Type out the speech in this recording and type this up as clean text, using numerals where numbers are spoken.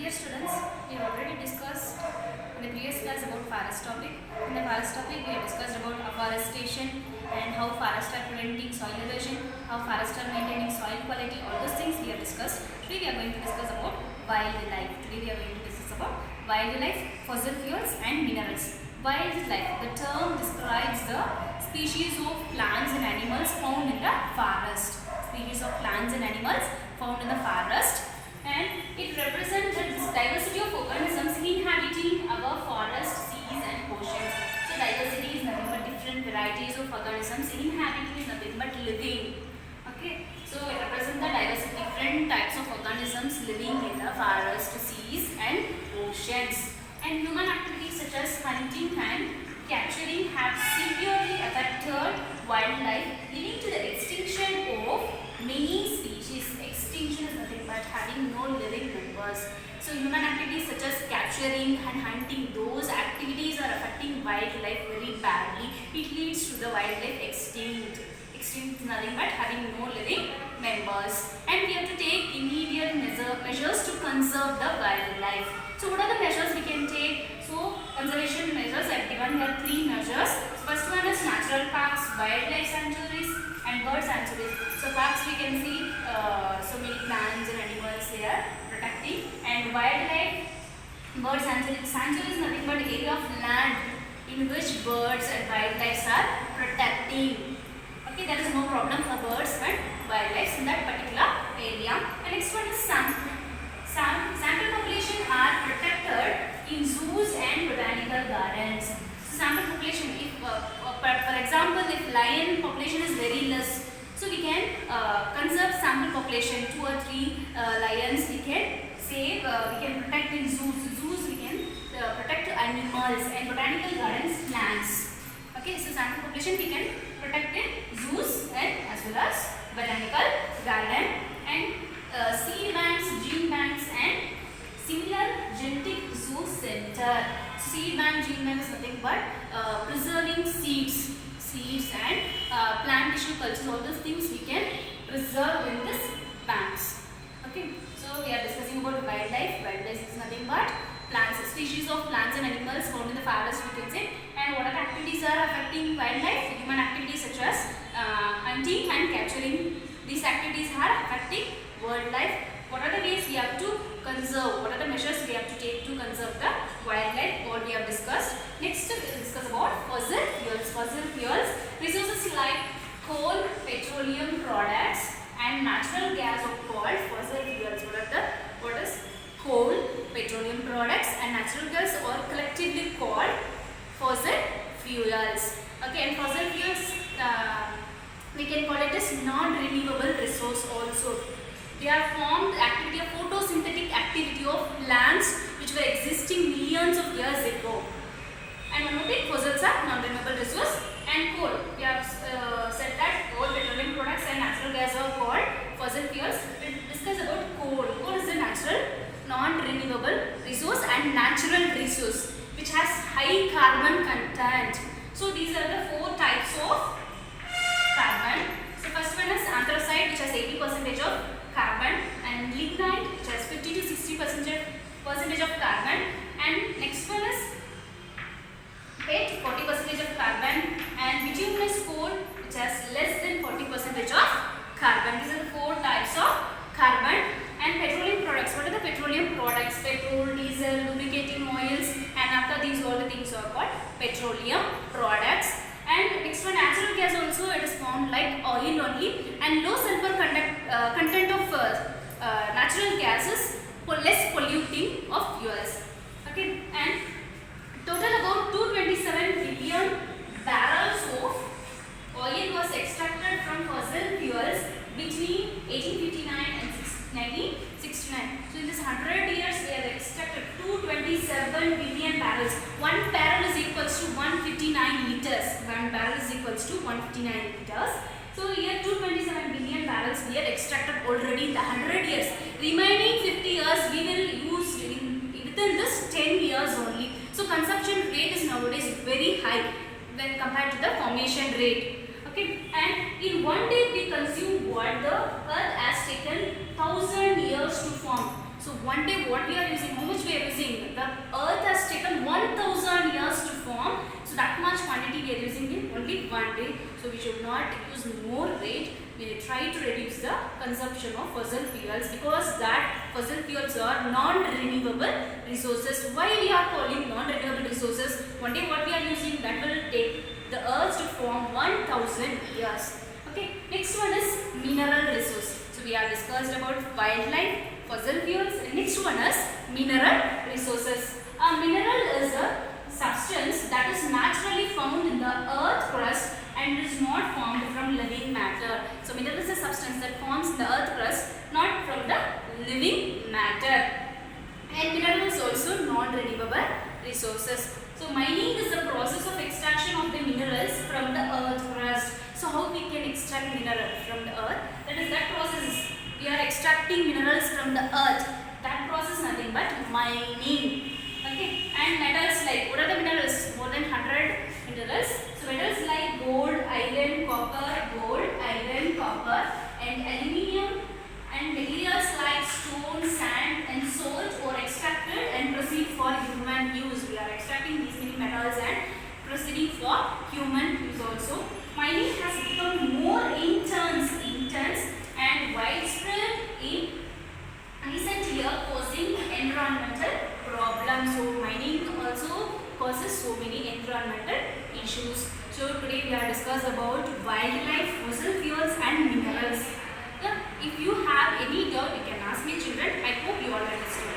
Dear students, we have already discussed in the previous class about forest topic. In the forest topic, we have discussed about afforestation and how forests are preventing soil erosion, how forests are maintaining soil quality, all those things we have discussed. Today we are going to discuss about wildlife. Today we are going to discuss about wildlife, fossil fuels and minerals. Wildlife, the term describes the species of plants and animals found in the forest. Species of plants and animals found in the forest. And it represents the diversity of organisms inhabiting our forests, seas and oceans. So diversity is nothing but different varieties of organisms inhabiting is nothing but living. Okay, so it represents the diversity, different types of organisms living in the forest, seas and oceans. And human activities such as hunting and capturing have severely affected wildlife, leading to the extinction of many species. Extinction is nothing but having no living members. So human activities such as capturing and hunting, those activities are affecting wildlife very badly. It leads to the wildlife extinct. Extinct is nothing but having no living members. And we have to take immediate measures to conserve the wildlife. So what are the measures we can take? So conservation measures I have given here 3 measures. First one is natural parks, wildlife sanctuaries and bird sanctuaries. So parks we can see so many plants and animals here protecting, and wildlife bird sanctuary. Sanctuary is nothing but area of land in which birds and wildlife are protecting. Okay, there is no problem for birds and wildlife in that particular area. And next one is sample population are protected in zoos and botanical gardens. So sample population, if for example, if lion population is very less, so we can conserve sample population, 2 or 3 lions we can save, we can protect in zoos. Zoos we can protect animals, and botanical gardens plants. Okay, so sample population we can protect in zoos and as well as botanical garden, and seed banks, gene banks and similar genetic zoo center. Seed bank, gene bank is nothing but preserving seeds and plant tissue cultures. All those things we can preserve in this banks. Okay, so we are discussing about wildlife. Wildlife is nothing but plants, species of plants and animals found in the forest we can say. And what are the activities are affecting wildlife? Human activities such as hunting and capturing. These activities are affecting wildlife. What are the ways we have to conserve? What are the measures we have to take to conserve the wildlife? What we have discussed. Next we will discuss about fossil fuels. Fossil fuels, resources like coal, petroleum products and natural gas are called fossil fuels. What is coal, petroleum products and natural gas are collectively called fossil fuels. Okay, and fossil fuels we can call it as non-renewable resource also. They are formed activity of photosynthetic activity of plants which were existing millions of years ago. And one more thing, fossils are non-renewable resource. And coal, we have said that coal, petroleum products and natural gas are called fossil fuels. We will discuss about coal. Coal is a natural non-renewable resource and natural resource which has high carbon content. So these are the 4 types of carbon. So first one is anthracite, which has 80% of carbon, and lignite, which has 50 to 60% of carbon, and next one is PET, 40% of carbon, and bituminous coal, which has less than 40% of carbon. These are the 4 types of carbon. And petroleum products. What are the petroleum products? Petrol, diesel, lubricating oils, and after these all the things are called petroleum products. And next one, natural gas also, it is formed like oil only, and low sulfur content of natural gases, less polluting of fuels. Okay, and total about 227 billion barrels of oil was extracted from fossil fuels between 1859 and 1969. So in this 100 years they have extracted 227 billion barrels. 1 barrel is equals to 159 liters. 1 barrel is equals to 159 liters. So here 227 billion barrels we have extracted already in the 100 years. Remaining 50 years we will use within this 10 years only. So consumption rate is nowadays very high when compared to the formation rate. Okay, and in one day we consume what the earth has taken 1000 years to form. So one day what we are using, how much we are using? The earth has taken 1000 years to form. So that much quantity we are using in only one day. So we should not use more rate. We try to reduce the consumption of fossil fuels, because that fossil fuels are non-renewable resources. Why we are calling non-renewable resources? One day what we are using, that will take the earth to form 1000 years. Okay, next one is mineral resource. So we have discussed about wildlife, fossil fuels, and next one is mineral resources. A mineral is a substance that is naturally found in the earth crust and is not formed from living matter. So mineral is a substance that forms in the earth crust, not from the living matter. And mineral is also non-renewable resources. So mining is the process of extraction of the minerals from the earth crust. So how we can extract mineral from the earth? That process, we are extracting minerals from the earth. That process nothing but mining. Okay. And metals, like, what are the minerals? More than 100 minerals. So metals like gold, iron, copper, and aluminium, and materials like stone, sand, and salt were extracted and proceed for human use. We are extracting these many metals and proceeding for human use also. Mining has become more intense and widespread in recent years, causing environmental problems. So mining also causes so many environmental issues. So today we are discussed about wildlife, fossil fuels, and minerals. Yeah, if you have any doubt, you can ask me, children. I hope you all understood.